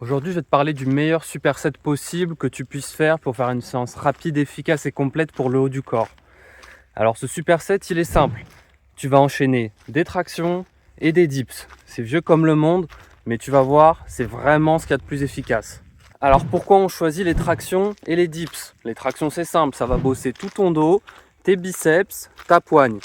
Aujourd'hui, je vais te parler du meilleur superset possible que tu puisses faire pour faire une séance rapide, efficace et complète pour le haut du corps. Alors ce superset, il est simple. Tu vas enchaîner des tractions et des dips. C'est vieux comme le monde, mais tu vas voir, c'est vraiment ce qu'il y a de plus efficace. Alors pourquoi on choisit les tractions et les dips? Les tractions, c'est simple, ça va bosser tout ton dos, tes biceps, ta poigne.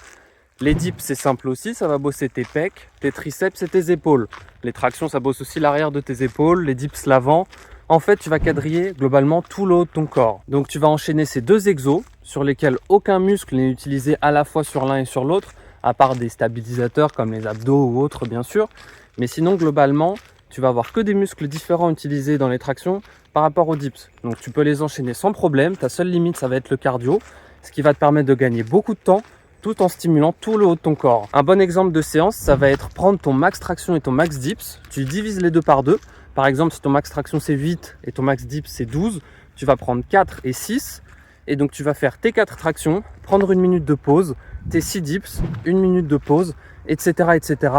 Les dips, c'est simple aussi, ça va bosser tes pecs, tes triceps et tes épaules. Les tractions, ça bosse aussi l'arrière de tes épaules, les dips l'avant. En fait, tu vas quadriller globalement tout le haut de ton corps. Donc tu vas enchaîner ces deux exos sur lesquels aucun muscle n'est utilisé à la fois sur l'un et sur l'autre, à part des stabilisateurs comme les abdos ou autres bien sûr. Mais sinon, globalement, tu vas avoir que des muscles différents utilisés dans les tractions par rapport aux dips. Donc tu peux les enchaîner sans problème, ta seule limite, ça va être le cardio, ce qui va te permettre de gagner beaucoup de temps tout en stimulant tout le haut de ton corps. Un bon exemple de séance, ça va être prendre ton max traction et ton max dips, tu divises les deux par deux. Par exemple, si ton max traction c'est 8 et ton max dips c'est 12, tu vas prendre 4 et 6. Et donc tu vas faire tes 4 tractions, prendre une minute de pause, tes 6 dips, une minute de pause, etc.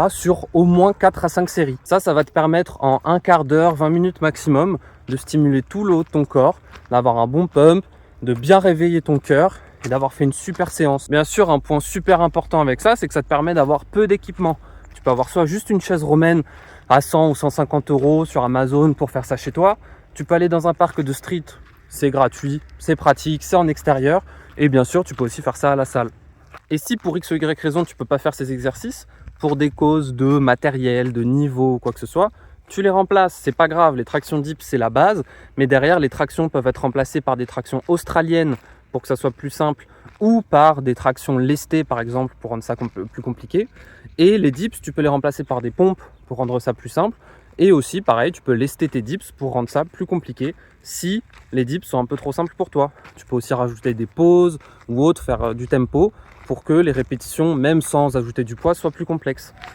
sur au moins 4 à 5 séries. Ça va te permettre en un quart d'heure, 20 minutes maximum, de stimuler tout le haut de ton corps, d'avoir un bon pump, de bien réveiller ton cœur et d'avoir fait une super séance. Bien sûr, un point super important avec ça, c'est que ça te permet d'avoir peu d'équipement. Tu peux avoir soit juste une chaise romaine à 100 ou 150 € sur Amazon pour faire ça chez toi. Tu peux aller dans un parc de street, c'est gratuit, c'est pratique, c'est en extérieur. Et bien sûr, tu peux aussi faire ça à la salle. Et si pour X ou Y raison, tu ne peux pas faire ces exercices, pour des causes de matériel, de niveau ou quoi que ce soit, tu les remplaces, c'est pas grave. Les tractions dips, c'est la base, mais derrière, les tractions peuvent être remplacées par des tractions australiennes pour que ça soit plus simple, ou par des tractions lestées par exemple pour rendre ça plus compliqué. Et les dips, tu peux les remplacer par des pompes pour rendre ça plus simple. Et aussi pareil, tu peux lester tes dips pour rendre ça plus compliqué si les dips sont un peu trop simples pour toi. Tu peux aussi rajouter des pauses ou autre, faire du tempo pour que les répétitions, même sans ajouter du poids, soient plus complexes.